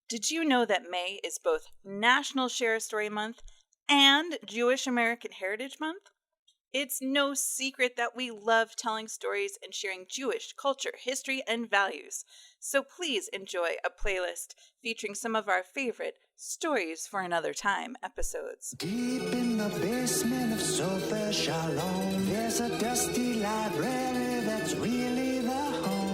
Did you know that May is both National Share a Story Month and Jewish American Heritage Month? It's no secret that we love telling stories and sharing Jewish culture, history, and values. So please enjoy a playlist featuring some of our favorite Stories for Another Time episodes. Deep in the basement of Sofer Shalom, there's a dusty library that's really the home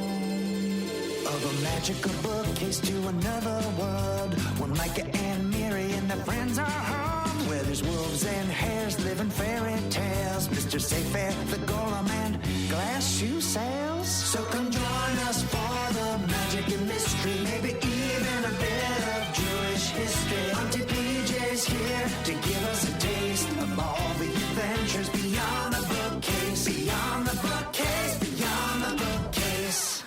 of a magical bookcase to another world, where Micah and Miri and their friends are home, where there's wolves and hares living fairy tales, Mr. Sefer, the Golem, and glass shoe sales. So come join us for the magic and mystery, maybe even a bit of Jewish history. Auntie PJ's here to give us a taste of all the adventures beyond the bookcase, beyond the bookcase, beyond the bookcase.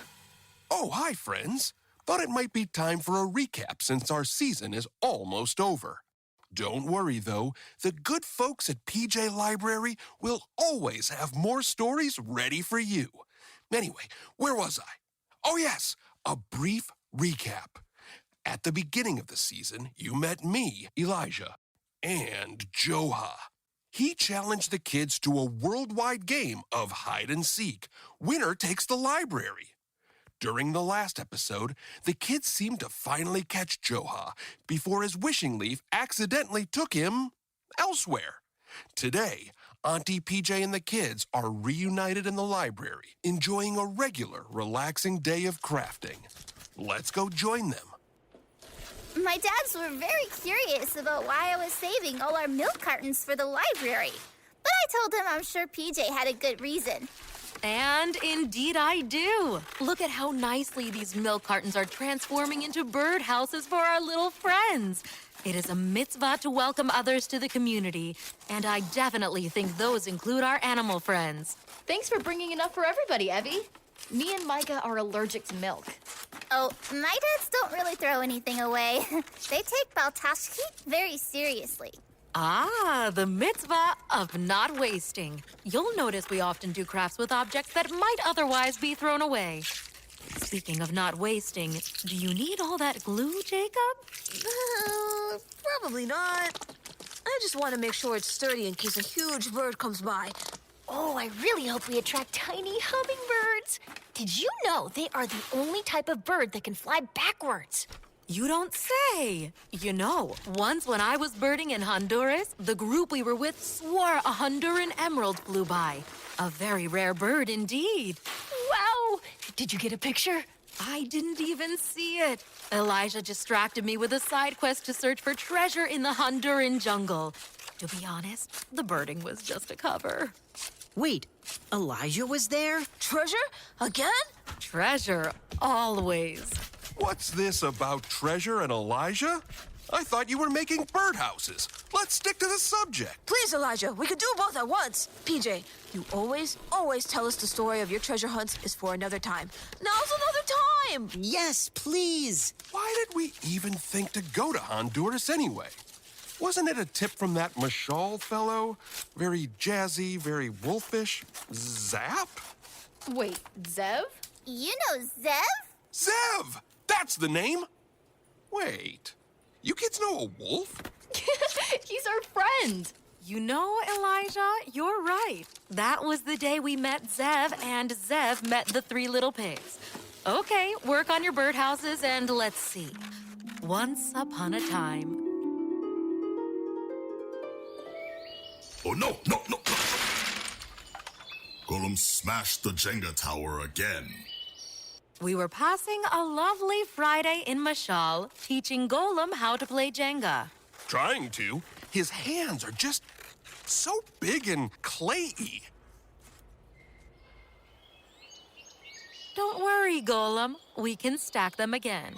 Oh, hi, friends. Thought it might be time for a recap since our season is almost over. Don't worry, though. The good folks at PJ Library will always have more stories ready for you. Anyway, where was I? Oh, yes, a brief recap. At the beginning of the season, you met me, Elijah, and Joha. He challenged the kids to a worldwide game of hide and seek. Winner takes the library. During the last episode, the kids seemed to finally catch Joha before his wishing leaf accidentally took him elsewhere. Today, Auntie PJ and the kids are reunited in the library, enjoying a regular, relaxing day of crafting. Let's go join them. My dads were very curious about why I was saving all our milk cartons for the library. But I told him I'm sure PJ had a good reason. And indeed I do. Look at how nicely these milk cartons are transforming into birdhouses for our little friends. It is a mitzvah to welcome others to the community, and I definitely think those include our animal friends. Thanks for bringing enough for everybody, Evie. Me and Micah are allergic to milk. Oh, my dads don't really throw anything away. They take Baltashkit very seriously. Ah, the mitzvah of not wasting. You'll notice we often do crafts with objects that might otherwise be thrown away. Speaking of not wasting, do you need all that glue, Jacob? Probably not. I just want to make sure it's sturdy in case a huge bird comes by. Oh, I really hope we attract tiny hummingbirds. Did you know they are the only type of bird that can fly backwards? You don't say. You know, once when I was birding in Honduras, the group we were with swore a Honduran emerald flew by. A very rare bird indeed. Wow! Did you get a picture? I didn't even see it. Elijah distracted me with a side quest to search for treasure in the Honduran jungle. To be honest, the birding was just a cover. Wait, Elijah was there? Treasure? Again? Treasure, always. What's this about Treasure and Elijah? I thought you were making birdhouses. Let's stick to the subject. Please, Elijah, we could do both at once. PJ, you always tell us the story of your treasure hunts is for another time. Now's another time! Yes, please. Why did we even think to go to Honduras anyway? Wasn't it a tip from that Mashal fellow? Very jazzy, very wolfish. Zap? Wait, Zev? You know Zev? Zev! That's the name! Wait, you kids know a wolf? He's our friend. You know, Elijah, you're right. That was the day we met Zev, and Zev met the three little pigs. Okay, work on your birdhouses, and let's see. Once upon a time. Oh, no! Golem smashed the Jenga tower again. We were passing a lovely Friday in Mashal, teaching Golem how to play Jenga. Trying to. His hands are just so big and clayey. Don't worry, Golem. We can stack them again.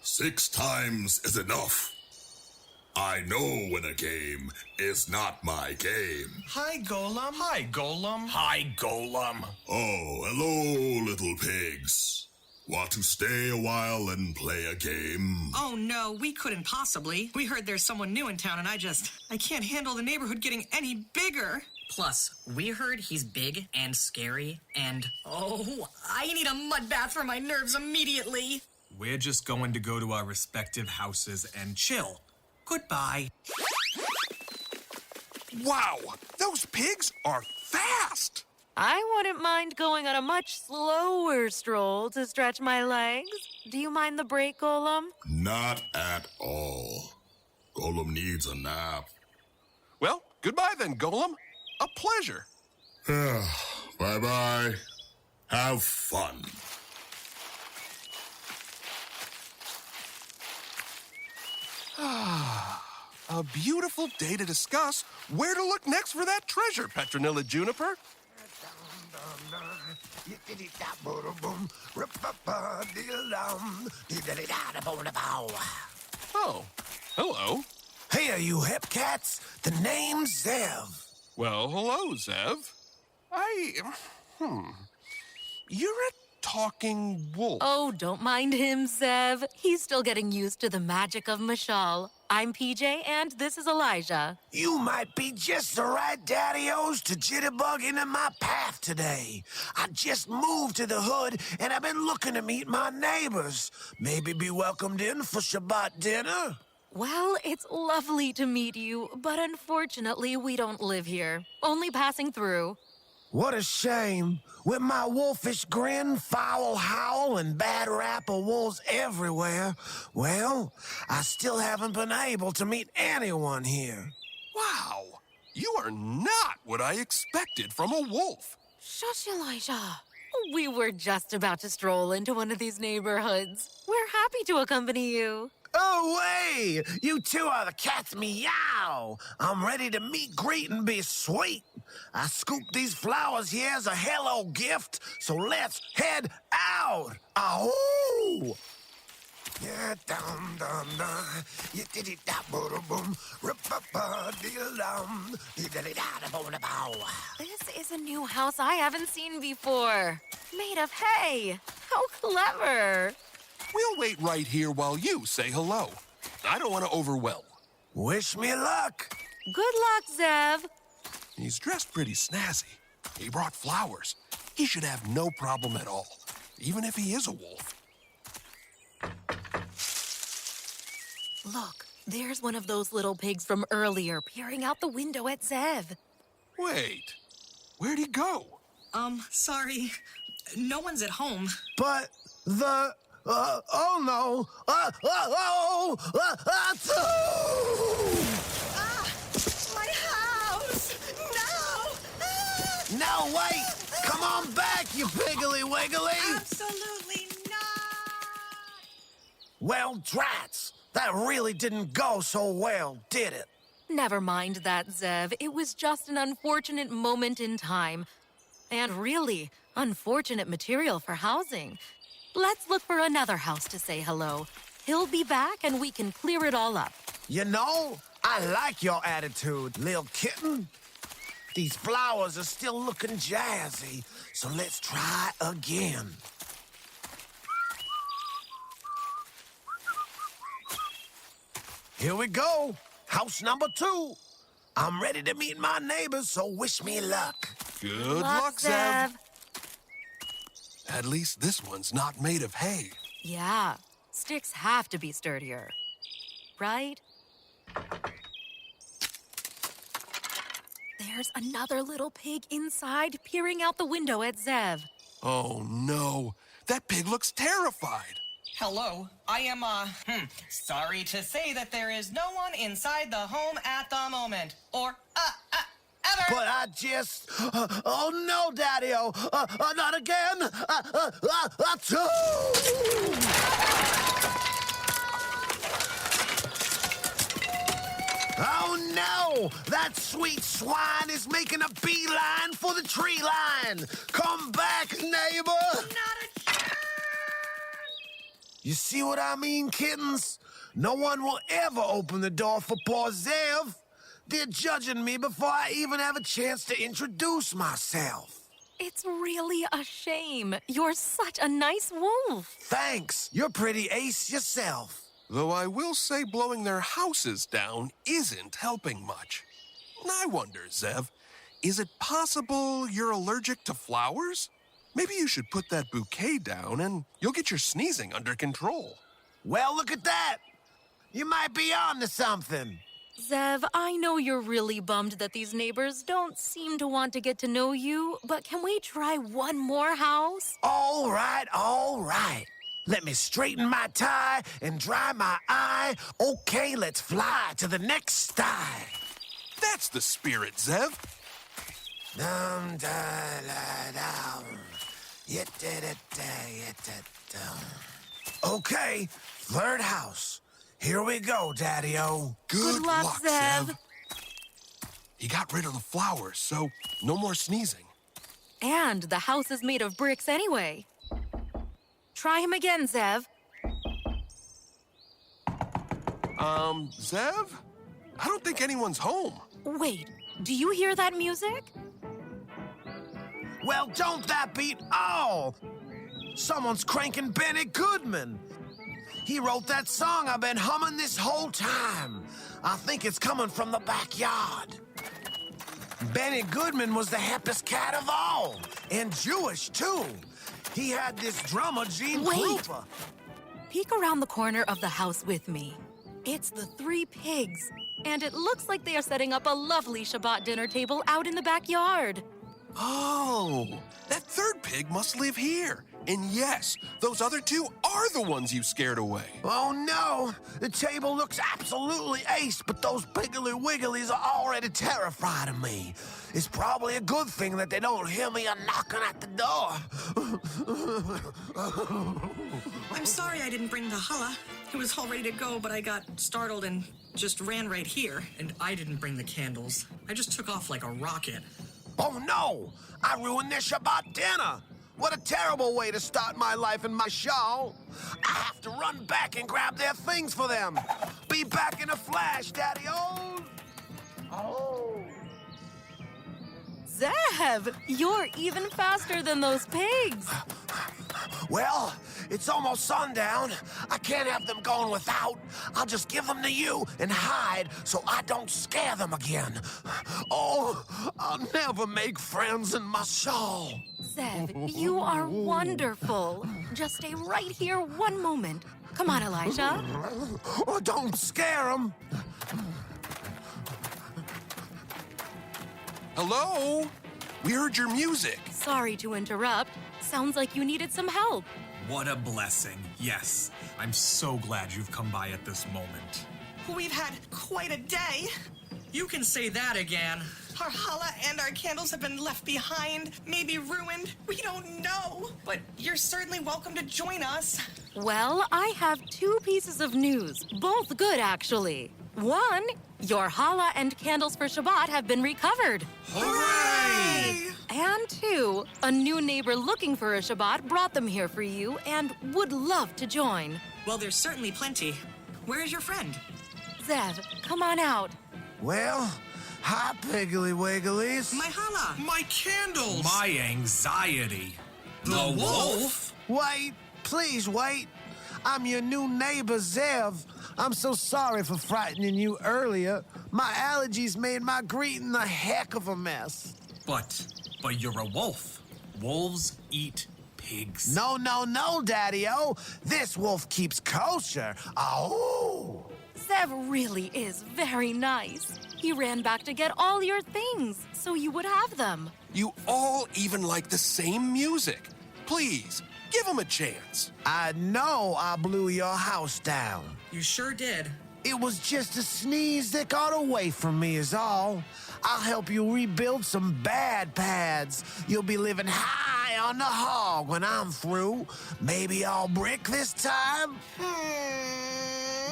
6 times is enough. I know when a game is not my game. Hi, Golem. Hi, Golem. Hi, Golem. Oh, hello, little pigs. Want to stay a while and play a game? Oh, no, we couldn't possibly. We heard there's someone new in town, and I can't handle the neighborhood getting any bigger. Plus, we heard he's big and scary, and, oh, I need a mud bath for my nerves immediately. We're just going to go to our respective houses and chill. Goodbye. Wow, those pigs are fast! I wouldn't mind going on a much slower stroll to stretch my legs. Do you mind the break, Golem? Not at all. Golem needs a nap. Well, goodbye then, Golem. A pleasure. Bye-bye. Have fun. A beautiful day to discuss where to look next for that treasure, Petronilla Juniper. Oh, hello. Hey, you hip cats. The name's Zev. Well, hello, Zev. You're a talking wolf. Oh, don't mind him, Zev. He's still getting used to the magic of Mashal. I'm PJ, and this is Elijah. You might be just the right daddy-os to jitterbug into my path today. I just moved to the hood, and I've been looking to meet my neighbors. Maybe be welcomed in for Shabbat dinner. Well, it's lovely to meet you, but unfortunately, we don't live here. Only passing through. What a shame. With my wolfish grin, foul howl, and bad rap of wolves everywhere, well, I still haven't been able to meet anyone here. Wow, you are not what I expected from a wolf. Shush, Elijah. We were just about to stroll into one of these neighborhoods. We're happy to accompany you. Oh, way! You two are the cats meow. I'm ready to meet, greet, and be sweet. I scooped these flowers here as a hello gift, so let's head out. Ahoo! Yeah, dum dum dum. You did it, da boom boom. Rip up, dum. You did it, da boom bow. This is a new house I haven't seen before. Made of hay. How clever. We'll wait right here while you say hello. I don't want to overwhelm. Wish me luck. Good luck, Zev. He's dressed pretty snazzy. He brought flowers. He should have no problem at all, even if he is a wolf. Look, there's one of those little pigs from earlier peering out the window at Zev. Wait, where'd he go? Sorry. No one's at home. But the... oh no! My house! No! No, wait! Come on back, you piggly wiggly! Absolutely not! Well, drats! That really didn't go so well, did it? Never mind that, Zev. It was just an unfortunate moment in time. And really, unfortunate material for housing. Let's look for another house to say hello. He'll be back and we can clear it all up. You know, I like your attitude, little kitten. These flowers are still looking jazzy, so let's try again. Here we go. House number 2. I'm ready to meet my neighbors, so wish me luck. Good luck, Zev. At least this one's not made of hay. Yeah, sticks have to be sturdier. Right? There's another little pig inside, peering out the window at Zev. Oh, no. That pig looks terrified. Hello, I am, sorry to say that there is no one inside the home at the moment. Or, ever. But I just... oh, no, Daddy-o. Not again. Oh, no! That sweet swine is making a beeline for the tree line. Come back, neighbor. Not a chance! You see what I mean, kittens? No one will ever open the door for poor Zev. They're judging me before I even have a chance to introduce myself. It's really a shame. You're such a nice wolf. Thanks. You're pretty ace yourself. Though I will say blowing their houses down isn't helping much. I wonder, Zev, is it possible you're allergic to flowers? maybe you should put that bouquet down and you'll get your sneezing under control. Well, look at that. You might be on to something. Zev, I know you're really bummed that these neighbors don't seem to want to get to know you, but can we try one more house? All right, all right. Let me straighten my tie and dry my eye. Okay, let's fly to the next sty. That's the spirit, Zev. Dum da la dum. Yet da da da yet da dum. Okay, third house. Here we go, Daddy-O. Good luck, Zev. He got rid of the flowers, so no more sneezing. And the house is made of bricks anyway. Try him again, Zev. Zev? I don't think anyone's home. Wait, do you hear that music? Well, don't that beat all? Someone's cranking Benny Goodman. He wrote that song I've been humming this whole time. I think it's coming from the backyard. Benny Goodman was the hippest cat of all, and Jewish, too. He had this drummer, Gene Krupa. Peek around the corner of the house with me. It's the Three Pigs, and it looks like they are setting up a lovely Shabbat dinner table out in the backyard. Oh, that third pig must live here. And yes, those other two are the ones you scared away. Oh, no. The table looks absolutely ace, but those Piggly Wigglies are already terrified of me. It's probably a good thing that they don't hear me knocking at the door. I'm sorry I didn't bring the challah. It was all ready to go, but I got startled and just ran right here. And I didn't bring the candles. I just took off like a rocket. Oh, no. I ruined their Shabbat dinner. What a terrible way to start my life in my shawl. I have to run back and grab their things for them. Be back in a flash, Daddy-O. Oh. Zev, you're even faster than those pigs. Well, it's almost sundown. I can't have them going without. I'll just give them to you and hide so I don't scare them again. Oh, I'll never make friends in my shawl. Zev, you are wonderful. Just stay right here one moment. Come on, Elijah. Oh, don't scare them. Hello? We heard your music. Sorry to interrupt. Sounds like you needed some help. What a blessing. Yes, I'm so glad you've come by at this moment. We've had quite a day. You can say that again. Our challah and our candles have been left behind, maybe ruined. We don't know. But you're certainly welcome to join us. Well, I have two pieces of news, both good actually. One, your challah and candles for Shabbat have been recovered. Hooray! And two, a new neighbor looking for a Shabbat brought them here for you and would love to join. Well, there's certainly plenty. Where is your friend? Zev, come on out. Well, hi, Piggly Wigglies. My challah. My candles! My anxiety. The wolf? Wait, please wait. I'm your new neighbor, Zev. I'm so sorry for frightening you earlier. My allergies made my greeting a heck of a mess. But you're a wolf. Wolves eat pigs. No, Daddy-O. This wolf keeps kosher. Oh. Zev really is very nice. He ran back to get all your things, so you would have them. You all even like the same music. Please, give him a chance. I know I blew your house down. You sure did. It was just a sneeze that got away from me is all. I'll help you rebuild some bad pads. You'll be living high on the hog when I'm through. Maybe all brick this time?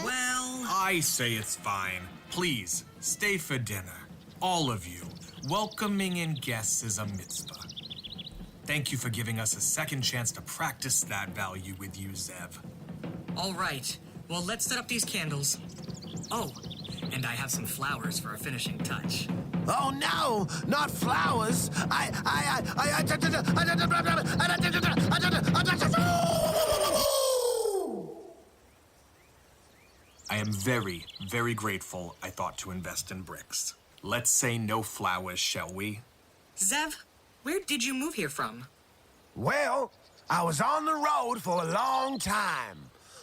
Well, I say it's fine. Please, stay for dinner. All of you. Welcoming in guests is a mitzvah. Thank you for giving us a second chance to practice that value with you, Zev. All right. Well, let's set up these candles. Oh, and I have some flowers for a finishing touch. Oh no, not flowers. I am very, very grateful I thought to invest in bricks. Let's say no flowers, shall we? Zev, where did you move here from? Well, I was on the road for a long time.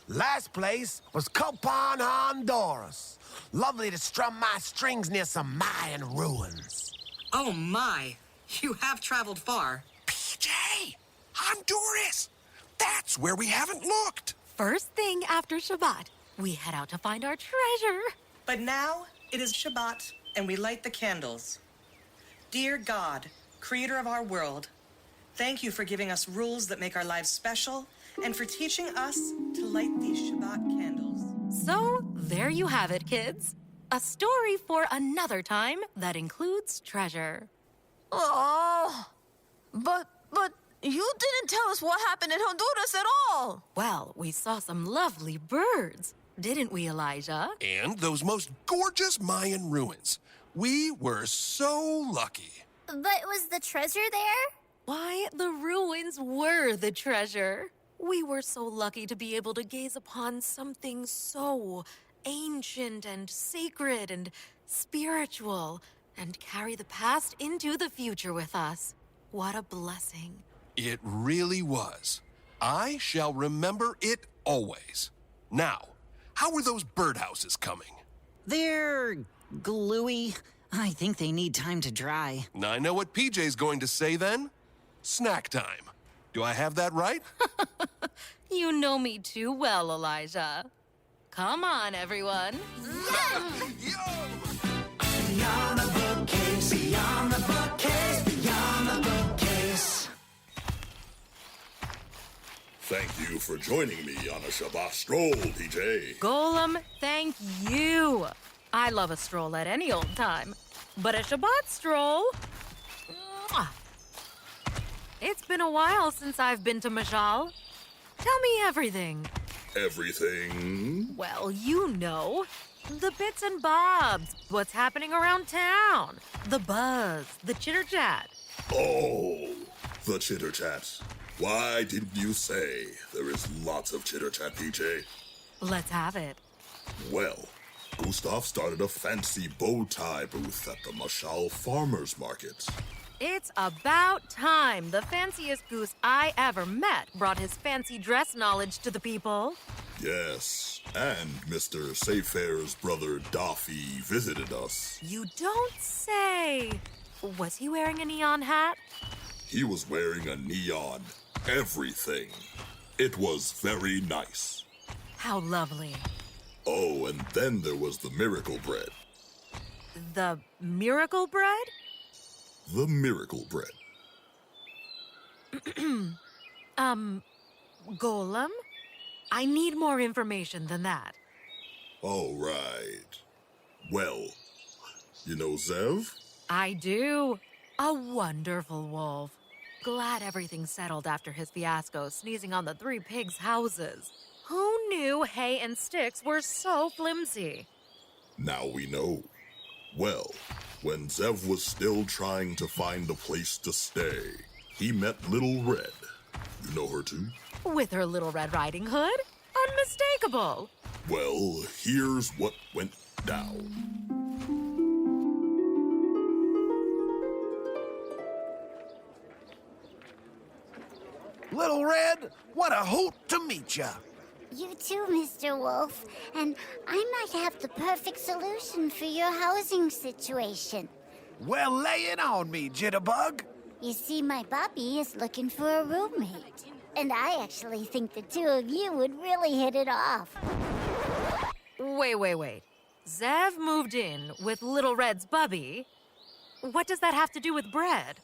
Last place was Copan, Honduras. Lovely to strum my strings near some Mayan ruins. Oh my, you have traveled far. PJ! Honduras! That's where we haven't looked! First thing after Shabbat, we head out to find our treasure. But now it is Shabbat, and we light the candles. Dear God, creator of our world, thank you for giving us rules that make our lives special and for teaching us to light these Shabbat candles. So, there you have it, kids. A story for another time that includes treasure. Oh, but you didn't tell us what happened in Honduras at all. Well, we saw some lovely birds, didn't we, Elijah? And those most gorgeous Mayan ruins. We were so lucky. But was the treasure there? Why, the ruins were the treasure. We were so lucky to be able to gaze upon something so ancient and sacred and spiritual and carry the past into the future with us. What a blessing. It really was. I shall remember it always. Now, how are those birdhouses coming? They're gluey. I think they need time to dry. I know what PJ's going to say then. Snack time. Do I have that right? You know me too well, Elijah. Come on, everyone. Beyond the bookcase, beyond the bookcase, beyond the bookcase. Thank you for joining me on a Shabbat stroll, PJ. Golem, thank you. I love a stroll at any old time, but a Shabbat stroll? Mwah. It's been a while since I've been to Mashal. Tell me everything. Everything? Well, you know. The bits and bobs, what's happening around town, the buzz, the chitter-chat. Oh, the chitter-chat. Why didn't you say? There is lots of chitter-chat, PJ. Let's have it. Well, Gustav started a fancy bow tie booth at the Mashal Farmers Market. It's about time the fanciest goose I ever met brought his fancy dress knowledge to the people. Yes, and Mr. Sayfair's brother Daffy visited us. You don't say. Was he wearing a neon hat? He was wearing a neon everything. It was very nice. How lovely. Oh, and then there was the miracle bread. The miracle bread? The miracle bread. Golem? I need more information than that. All right. Well, you know Zev? I do. A wonderful wolf. Glad everything settled after his fiasco sneezing on the three pigs' houses. Who knew hay and sticks were so flimsy? Now we know. Well, when Zev was still trying to find a place to stay, he met Little Red. You know her too? With her Little Red Riding Hood? Unmistakable. Well, here's what went down. Little Red, what a hoot to meet ya. You too, Mr. Wolf. And I might have the perfect solution for your housing situation. Well, lay it on me, Jitterbug. You see, my Bobby is looking for a roommate. And I actually think the two of you would really hit it off. Wait. Zev moved in with Little Red's bubby. What does that have to do with bread?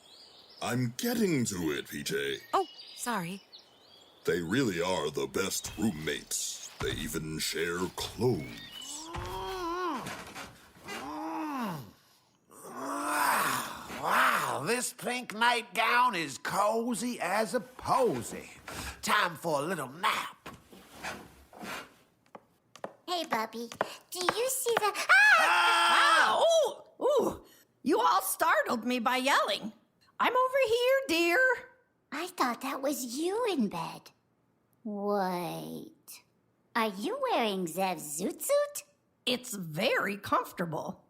I'm getting to it, PJ. Oh, sorry. They really are the best roommates. They even share clothes. Wow, this pink nightgown is cozy as a posy. Time for a little nap. Hey, Bubby, do you see the... Ah! Ooh! You all startled me by yelling. I'm over here, dear. I thought that was you in bed. Wait. Are you wearing Zev's zoot suit? It's very comfortable.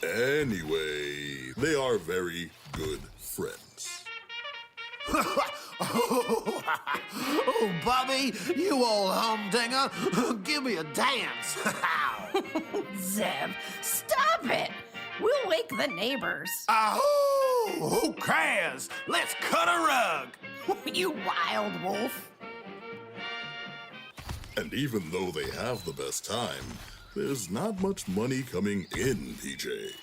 Anyway, they are very good friends. Oh, Bubby, you old humdinger, give me a dance. Zev, stop it! We'll wake the neighbors. Oh, who cares? Let's cut a rug. You wild wolf. And even though they have the best time, there's not much money coming in, PJ.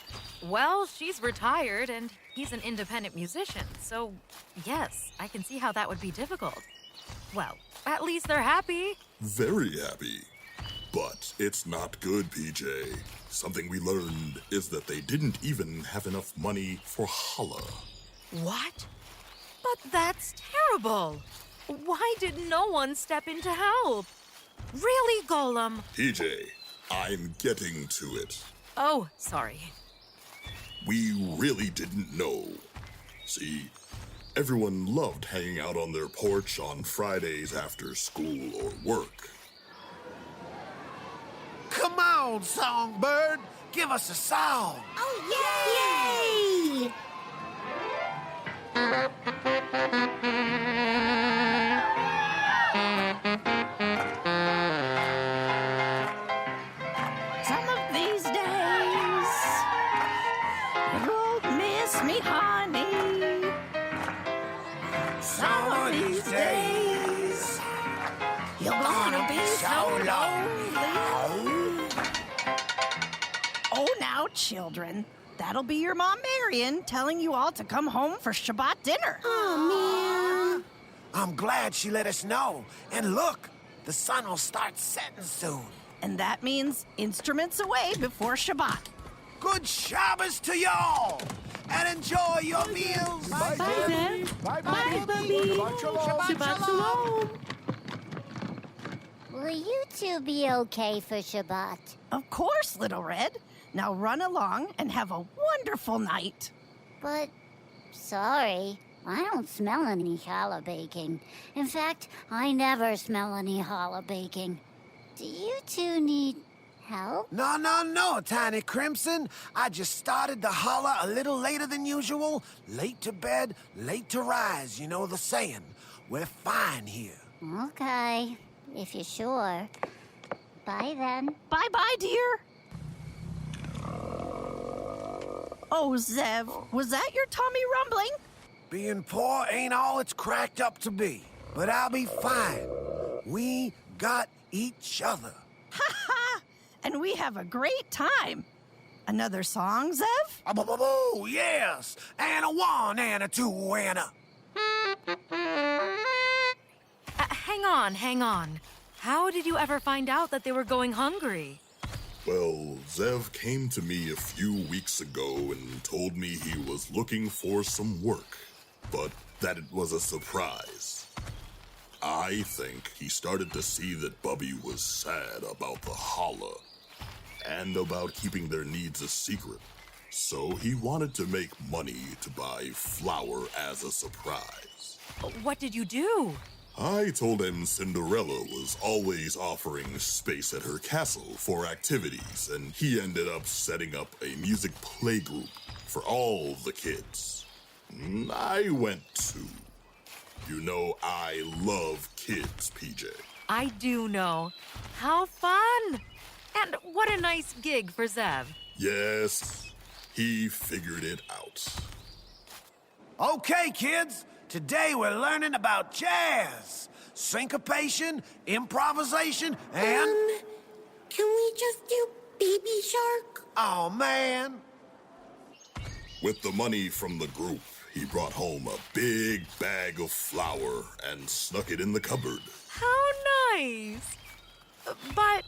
Well, she's retired and he's an independent musician, so yes, I can see how that would be difficult. Well, at least they're happy. Very happy. But it's not good, PJ. Something we learned is that they didn't even have enough money for challah. What? But that's terrible. Why did no one step in to help? Really, Golem? PJ, I'm getting to it. Oh, sorry. We really didn't know. See, everyone loved hanging out on their porch on Fridays after school or work. Come on, Songbird. Give us a song. Oh, yay! Some of these days, you'll miss me, honey. Some of these days, you're gonna be so lonely. Oh, now, children, that'll be your mom, Marion, telling you all to come home for Shabbat dinner. Oh, man. I'm glad she let us know. And look, the sun will start setting soon. And that means instruments away before Shabbat. Good Shabbos to y'all! And enjoy your meals! Bye, Bubby! Bye, Bubby! Shabbat shalom! Will you two be okay for Shabbat? Of course, Little Red. Now run along and have a wonderful night. But, sorry, I don't smell any challah baking. In fact, I never smell any challah baking. Do you two need help? No, Tiny Crimson. I just started the holla a little later than usual. Late to bed, late to rise, you know the saying. We're fine here. Okay, if you're sure. Bye then. Bye-bye, dear. Oh, Zev, was that your tummy rumbling? Being poor ain't all it's cracked up to be. But I'll be fine. We got each other. Ha ha! And we have a great time. Another song, Zev? Oh, yes. And a one, and a two, and a... Hang on. How did you ever find out that they were going hungry? Well, Zev came to me a few weeks ago and told me he was looking for some work, but that it was a surprise. I think he started to see that Bubby was sad about the challah and about keeping their needs a secret. So he wanted to make money to buy flour as a surprise. What did you do? I told him Cinderella was always offering space at her castle for activities, and he ended up setting up a music playgroup for all the kids. I went too. You know I love kids, PJ. I do know. How fun! And what a nice gig for Zev. Yes, he figured it out. Okay, kids. Today we're learning about jazz, syncopation, improvisation, and... Can we just do Baby Shark? Oh, man. With the money from the group, he brought home a big bag of flour and snuck it in the cupboard. How nice! But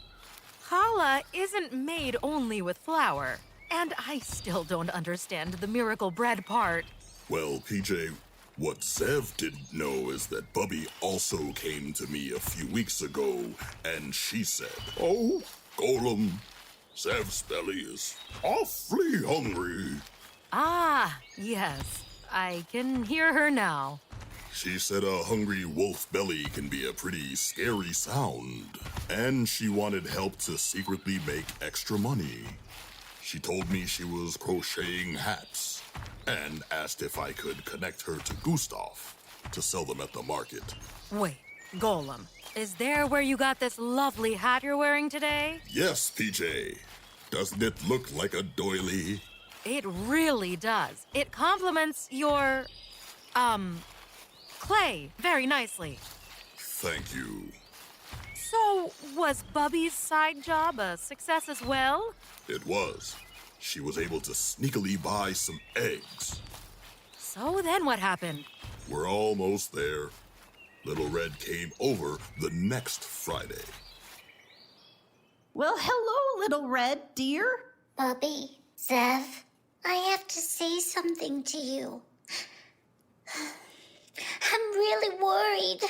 challah isn't made only with flour. And I still don't understand the miracle bread part. Well, PJ, what Zev didn't know is that Bubby also came to me a few weeks ago, and she said, "Oh, Golem, Zev's belly is awfully hungry." Ah, yes. I can hear her now. She said a hungry wolf belly can be a pretty scary sound, and she wanted help to secretly make extra money. She told me she was crocheting hats and asked if I could connect her to Gustav. to sell them at the market. Wait, Golem, is there where you got this lovely hat you're wearing today? Yes, PJ. Doesn't it look like a doily? It really does. It complements your, clay very nicely. Thank you. So, was Bubby's side job a success as well? It was. She was able to sneakily buy some eggs. So then what happened? We're almost there. Little Red came over the next Friday. Well, hello, Little Red, dear. Bubby, Zev, I have to say something to you. I'm really worried.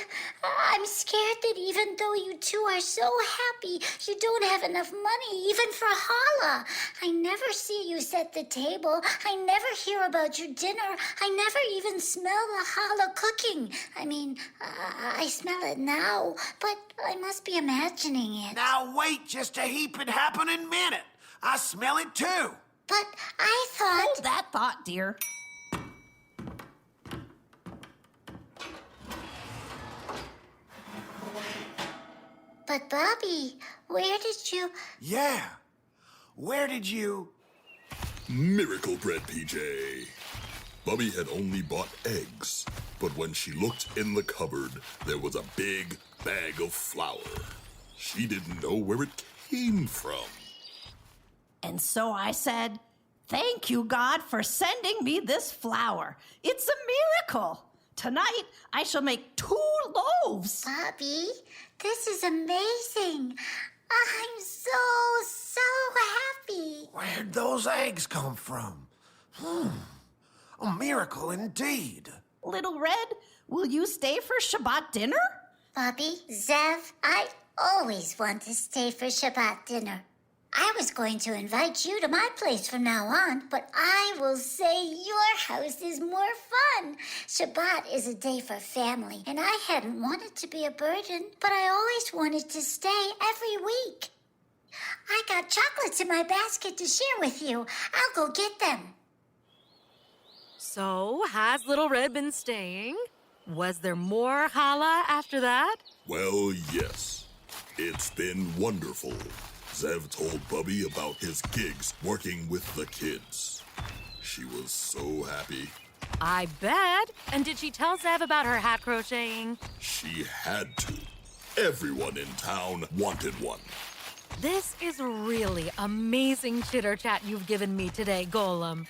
I'm scared that even though you two are so happy, you don't have enough money even for challah. I never see you set the table. I never hear about your dinner. I never even smell the challah cooking. I mean, I smell it now, but I must be imagining it. Now wait just a heaping happening minute. I smell it too. But I thought... Hold that thought, dear. But Bobby, where did you... Yeah. Where did you... Miracle Bread, PJ. Bubby had only bought eggs, but when she looked in the cupboard, there was a big bag of flour. She didn't know where it came from. And so I said, thank you, God, for sending me this flour. It's a miracle. Tonight, I shall make 2 loaves. Bobby, this is amazing. I'm so happy. Where'd those eggs come from? A miracle indeed. Little Red, will you stay for Shabbat dinner? Bobby, Zev, I always want to stay for Shabbat dinner. I was going to invite you to my place from now on, but I will say your house is more fun. Shabbat is a day for family, and I hadn't wanted to be a burden, but I always wanted to stay every week. I got chocolates in my basket to share with you. I'll go get them. So, has Little Red been staying? Was there more challah after that? Well, yes. It's been wonderful. Zev told Bubby about his gigs working with the kids. She was so happy. I bet. And did she tell Zev about her hat crocheting? She had to. Everyone in town wanted one. This is really amazing chitter-chat you've given me today, Golem.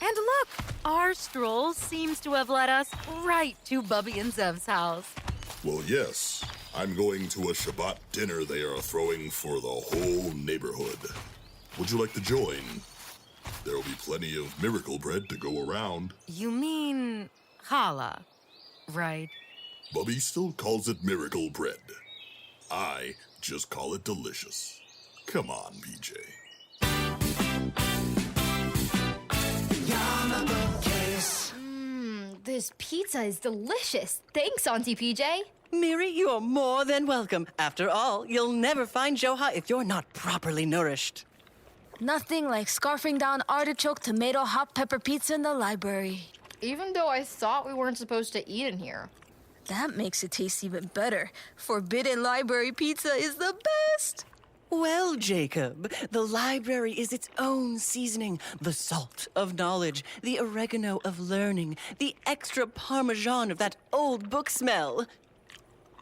And look, our stroll seems to have led us right to Bubby and Zev's house. Well, yes. I'm going to a Shabbat dinner they are throwing for the whole neighborhood. Would you like to join? There'll be plenty of miracle bread to go around. You mean challah, right? Bubby still calls it miracle bread. I just call it delicious. Come on, PJ. This pizza is delicious. Thanks, Auntie PJ. Miri, you are more than welcome. After all, you'll never find Joha if you're not properly nourished. Nothing like scarfing down artichoke, tomato, hot pepper pizza in the library. Even though I thought we weren't supposed to eat in here. That makes it taste even better. Forbidden library pizza is the best. Well, Jacob, the library is its own seasoning. The salt of knowledge, the oregano of learning, the extra parmesan of that old book smell.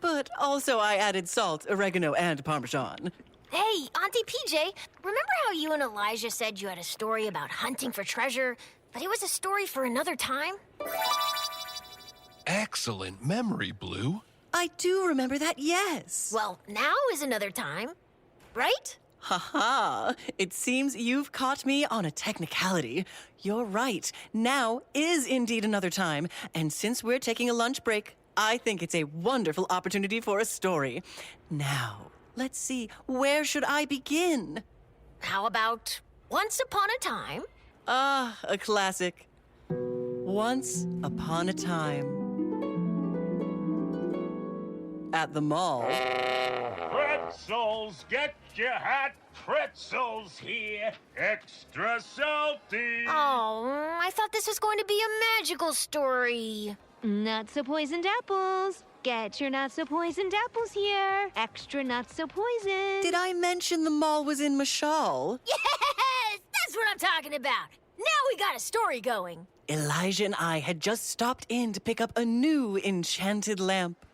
But also I added salt, oregano, and parmesan. Hey, Auntie PJ, remember how you and Elijah said you had a story about hunting for treasure, but it was a story for another time? Excellent memory, Blue. I do remember that, yes. Well, now is another time, right? Ha-ha! It seems you've caught me on a technicality. You're right. Now is indeed another time. And since we're taking a lunch break, I think it's a wonderful opportunity for a story. Now, let's see. Where should I begin? How about Once Upon a Time? Ah, a classic. Once upon a time. At the mall. Pretzels, get your hot pretzels here. Extra salty. Oh, I thought this was going to be a magical story. Not so poisoned apples. Get your not so poisoned apples here. Extra not so poisoned. Did I mention the mall was in Mashal? Yes! That's what I'm talking about. Now we got a story going. Elijah and I had just stopped in to pick up a new enchanted lamp.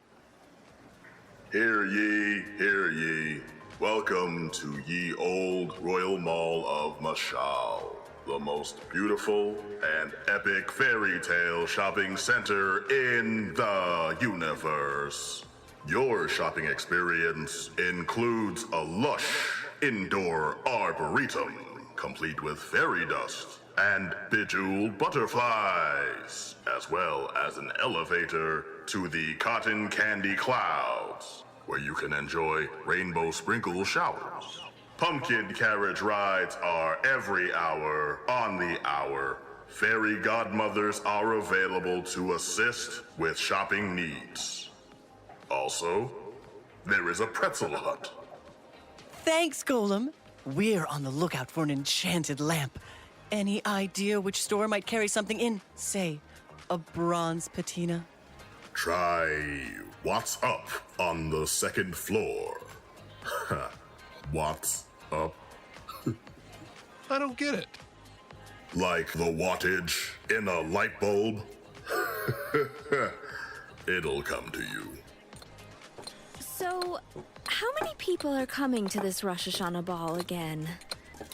Hear ye, hear ye. Welcome to ye old Royal Mall of Mashal, the most beautiful and epic fairy tale shopping center in the universe. Your shopping experience includes a lush indoor arboretum, complete with fairy dust and bejeweled butterflies, as well as an elevator to the cotton candy clouds, where you can enjoy rainbow sprinkle showers. Pumpkin carriage rides are every hour on the hour. Fairy godmothers are available to assist with shopping needs. Also, there is a pretzel hut. Thanks, Golem. We're on the lookout for an enchanted lamp. Any idea which store might carry something in, say, a bronze patina? Try What's Up on the second floor. What's up? I don't get it. Like the wattage in a light bulb? It'll come to you. So, how many people are coming to this Rosh Hashanah ball again?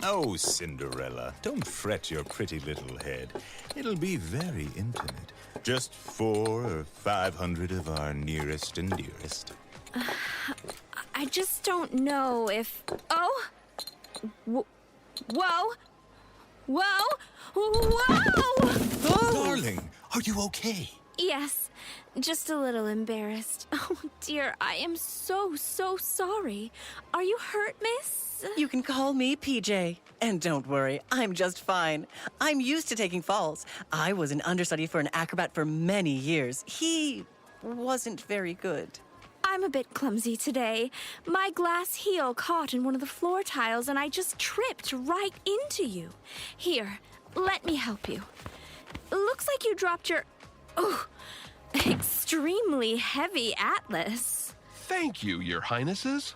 Oh, Cinderella, don't fret your pretty little head. It'll be very intimate. Just 400 or 500 of our nearest and dearest. I just don't know if... Oh! Whoa! Whoa! Whoa! Darling, are you okay? Yes, just a little embarrassed. Oh, dear, I am so sorry. Are you hurt, miss? You can call me PJ. And don't worry, I'm just fine. I'm used to taking falls. I was an understudy for an acrobat for many years. He wasn't very good. I'm a bit clumsy today. My glass heel caught in one of the floor tiles and I just tripped right into you. Here, let me help you. Looks like you dropped your... Oh, extremely heavy atlas. Thank you, Your Highnesses.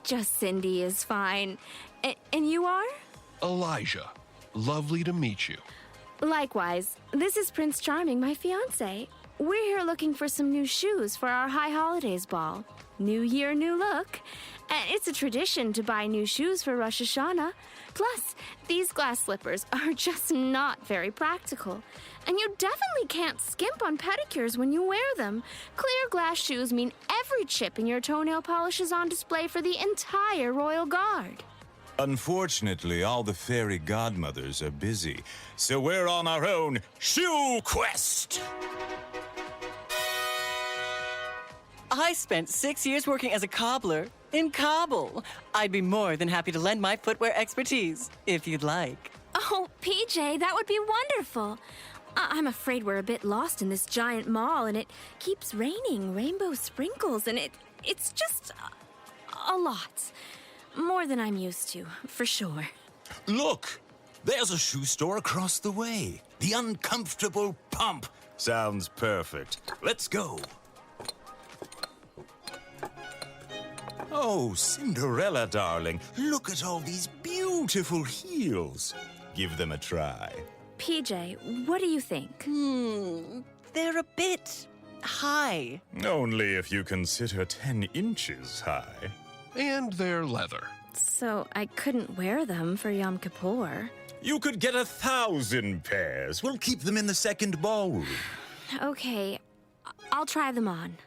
Just Cindy is fine. And you are? Elijah. Lovely to meet you. Likewise. This is Prince Charming, my fiancé. We're here looking for some new shoes for our High Holidays ball. New year, new look. And it's a tradition to buy new shoes for Rosh Hashanah. Plus, these glass slippers are just not very practical. And you definitely can't skimp on pedicures when you wear them. Clear glass shoes mean every chip in your toenail polish is on display for the entire royal guard. Unfortunately, all the fairy godmothers are busy, so we're on our own shoe quest. I spent 6 years working as a cobbler in Kabul. I'd be more than happy to lend my footwear expertise, if you'd like. Oh, PJ, that would be wonderful. I'm afraid we're a bit lost in this giant mall, and it keeps raining rainbow sprinkles, and it's just a lot. More than I'm used to, for sure. Look, there's a shoe store across the way. The Uncomfortable Pump. Sounds perfect. Let's go. Oh, Cinderella, darling, look at all these beautiful heels. Give them a try. PJ, what do you think? They're a bit high. Only if you consider 10 inches high. And they're leather. So I couldn't wear them for Yom Kippur. You could get 1,000 pairs. We'll keep them in the second ballroom. Okay, I'll try them on.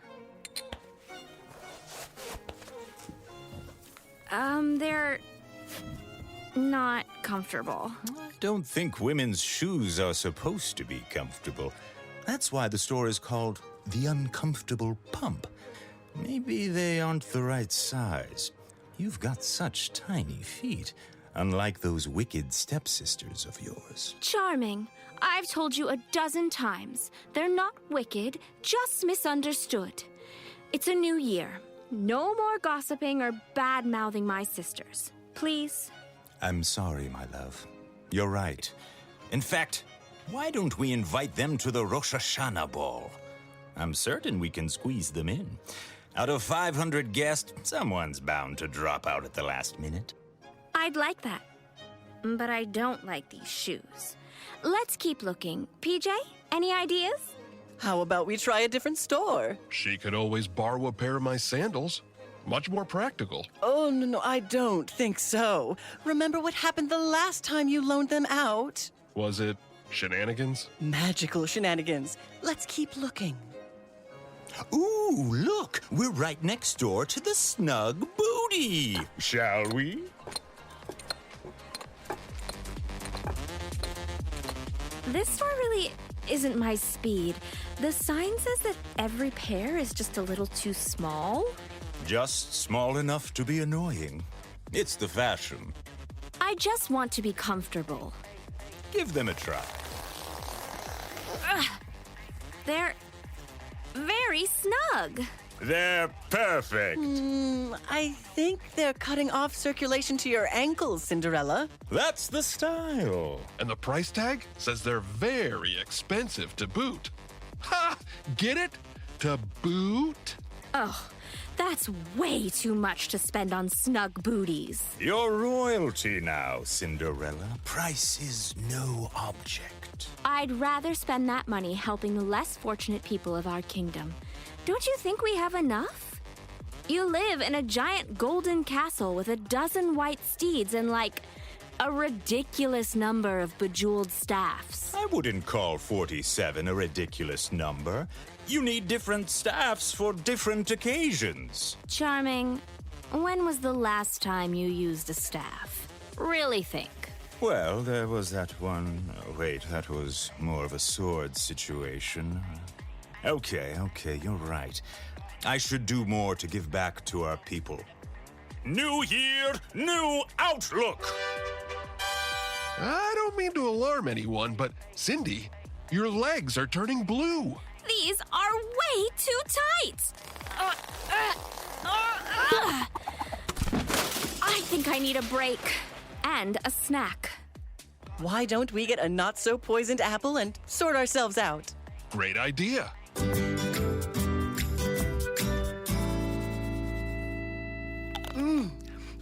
They're not comfortable. I don't think women's shoes are supposed to be comfortable. That's why the store is called The Uncomfortable Pump. Maybe they aren't the right size. You've got such tiny feet, unlike those wicked stepsisters of yours. Charming. I've told you a dozen times. They're not wicked, just misunderstood. It's a new year. No more gossiping or bad-mouthing my sisters. Please? I'm sorry, my love. You're right. In fact, why don't we invite them to the Rosh Hashanah ball? I'm certain we can squeeze them in. Out of 500 guests, someone's bound to drop out at the last minute. I'd like that. But I don't like these shoes. Let's keep looking. PJ, any ideas? How about we try a different store? She could always borrow a pair of my sandals. Much more practical. Oh, no, I don't think so. Remember what happened the last time you loaned them out? Was it shenanigans? Magical shenanigans. Let's keep looking. Ooh, look! We're right next door to the Snug Booty. Shall we? This store really isn't my speed. The sign says that every pair is just a little too small. Just small enough to be annoying. It's the fashion. I just want to be comfortable. Give them a try. Ugh. They're very snug. They're perfect. I think they're cutting off circulation to your ankles, Cinderella. That's the style. And the price tag says they're very expensive to boot. Ha! Get it? To boot? Oh, that's way too much to spend on snug booties. You're royalty now, Cinderella. Price is no object. I'd rather spend that money helping the less fortunate people of our kingdom. Don't you think we have enough? You live in a giant golden castle with a dozen white steeds and, like, a ridiculous number of bejeweled staffs. I wouldn't call 47 a ridiculous number. You need different staffs for different occasions. Charming, when was the last time you used a staff? Really think. Well, there was that one. Wait, that was more of a sword situation. Okay, you're right. I should do more to give back to our people. New year, new outlook! I don't mean to alarm anyone, but Cindy, your legs are turning blue. These are way too tight! I think I need a break and a snack. Why don't we get a not-so-poisoned apple and sort ourselves out? Great idea.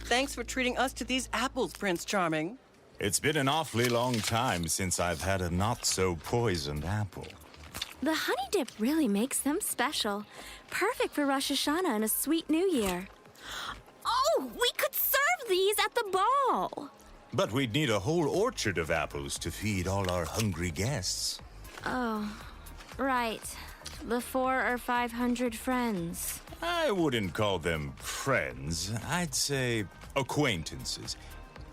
Thanks for treating us to these apples, Prince Charming. It's been an awfully long time since I've had a not-so-poisoned apple. The honey dip really makes them special. Perfect for Rosh Hashanah and a sweet New Year. Oh, we could serve these at the ball. But we'd need a whole orchard of apples to feed all our hungry guests. Oh, right. The 400 or 500 friends. I wouldn't call them friends. I'd say acquaintances.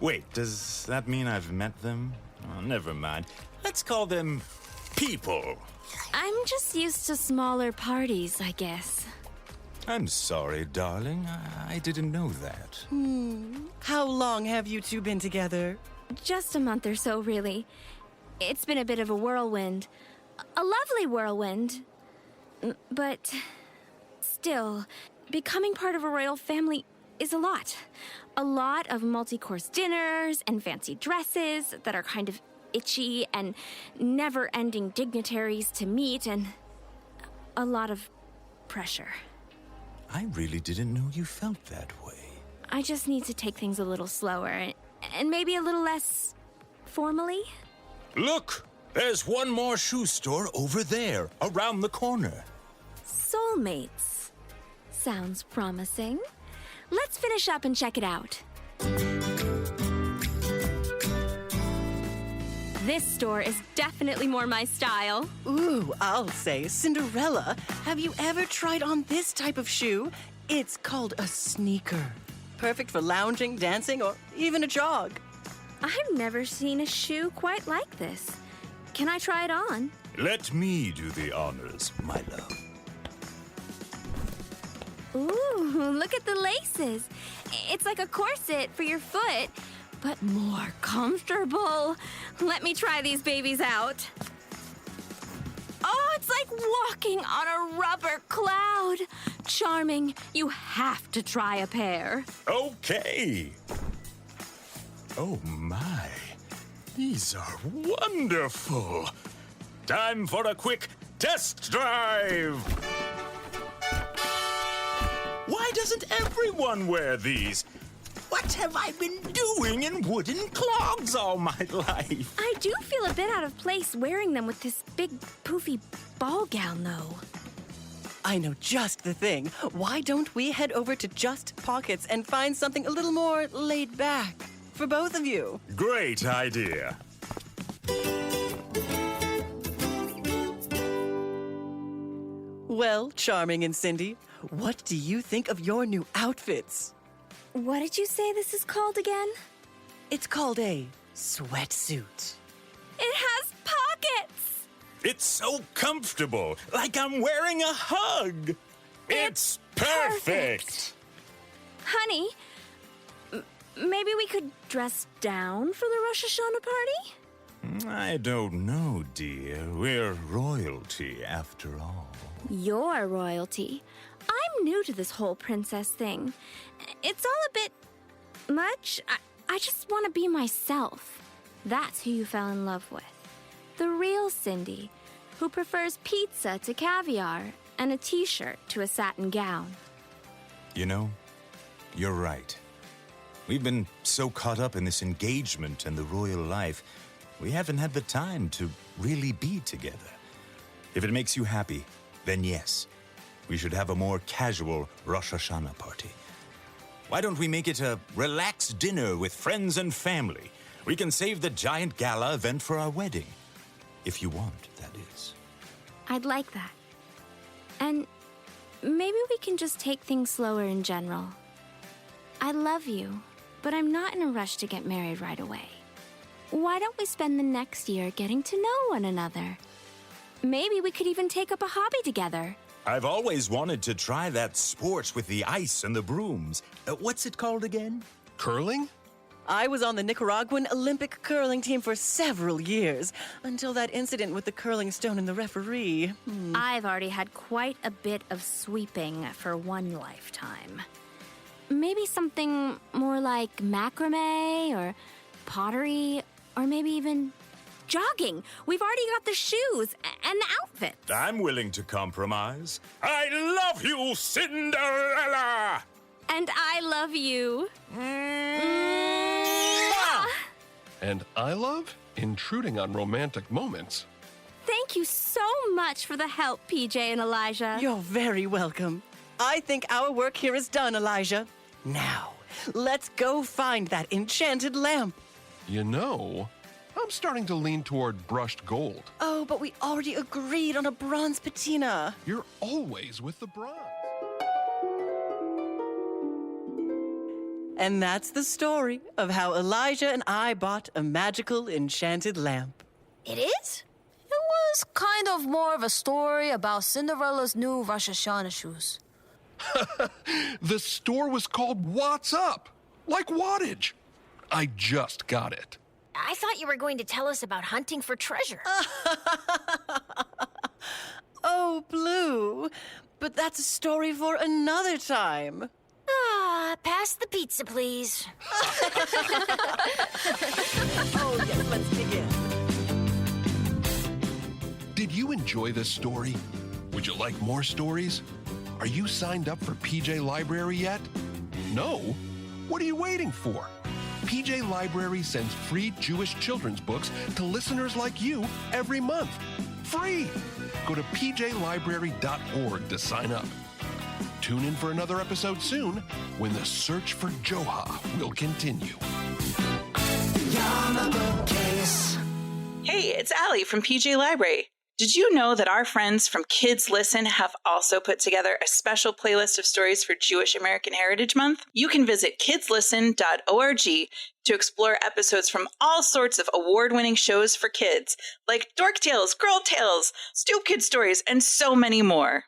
Wait, does that mean I've met them? Oh, never mind. Let's call them people. I'm just used to smaller parties, I guess. I'm sorry, darling. I didn't know that. How long have you two been together? Just a month or so, really. It's been a bit of a whirlwind. A lovely whirlwind. But still, becoming part of a royal family is a lot. A lot of multi-course dinners and fancy dresses that are kind of itchy and never-ending dignitaries to meet and a lot of pressure. I really didn't know you felt that way. I just need to take things a little slower and maybe a little less formally. Look! There's one more shoe store over there, around the corner. Soulmates. Sounds promising. Let's finish up and check it out. This store is definitely more my style. Ooh, I'll say, Cinderella, have you ever tried on this type of shoe? It's called a sneaker. Perfect for lounging, dancing, or even a jog. I've never seen a shoe quite like this. Can I try it on? Let me do the honors, my love. Ooh, look at the laces. It's like a corset for your foot, but more comfortable. Let me try these babies out. Oh, it's like walking on a rubber cloud. Charming, you have to try a pair. Okay. Oh my, these are wonderful. Time for a quick Test drive! Why doesn't everyone wear these? What have I been doing in wooden clogs all my life? I do feel a bit out of place wearing them with this big, poofy ball gown, though. I know just the thing. Why don't we head over to Just Pockets and find something a little more laid back for both of you? Great idea. Well, Charming and Cindy, what do you think of your new outfits? What did you say this is called again? It's called a sweatsuit. It has pockets! It's so comfortable, like I'm wearing a hug. It's perfect. Honey, maybe we could dress down for the Rosh Hashanah party? I don't know, dear. We're royalty, after all. You're royalty. I'm new to this whole princess thing. It's all a bit much. I just want to be myself. That's who you fell in love with. The real Cindy, who prefers pizza to caviar and a t-shirt to a satin gown. You know, you're right. We've been so caught up in this engagement and the royal life, we haven't had the time to really be together. If it makes you happy, then yes, we should have a more casual Rosh Hashanah party. Why don't we make it a relaxed dinner with friends and family? We can save the giant gala event for our wedding. If you want, that is. I'd like that. And maybe we can just take things slower in general. I love you, but I'm not in a rush to get married right away. Why don't we spend the next year getting to know one another? Maybe we could even take up a hobby together. I've always wanted to try that sport with the ice and the brooms. What's it called again? Curling? I was on the Nicaraguan Olympic curling team for several years, until that incident with the curling stone and the referee. I've already had quite a bit of sweeping for one lifetime. Maybe something more like macrame or pottery, or maybe even jogging. We've already got the shoes and the outfit. I'm willing to compromise. I love you, Cinderella! And I love you. And I love intruding on romantic moments. Thank you so much for the help, PJ and Elijah. You're very welcome. I think our work here is done, Elijah. Now, let's go find that enchanted lamp. You know, I'm starting to lean toward brushed gold. Oh, but we already agreed on a bronze patina. You're always with the bronze. And that's the story of how Elijah and I bought a magical enchanted lamp. It is? It was kind of more of a story about Cinderella's new Rosh Hashanah shoes. The store was called What's Up, like wattage. I just got it. I thought you were going to tell us about hunting for treasure. Oh, Blue. But that's a story for another time. Pass the pizza, please. Oh, yes, let's begin. Did you enjoy this story? Would you like more stories? Are you signed up for PJ Library yet? No? What are you waiting for? PJ Library sends free Jewish children's books to listeners like you every month. Free! Go to pjlibrary.org to sign up. Tune in for another episode soon when the search for Joha will continue. Hey, it's Allie from PJ Library. Did you know that our friends from Kids Listen have also put together a special playlist of stories for Jewish American Heritage Month? You can visit kidslisten.org to explore episodes from all sorts of award-winning shows for kids, like Dork Tales, Girl Tales, Stoop Kid Stories, and so many more.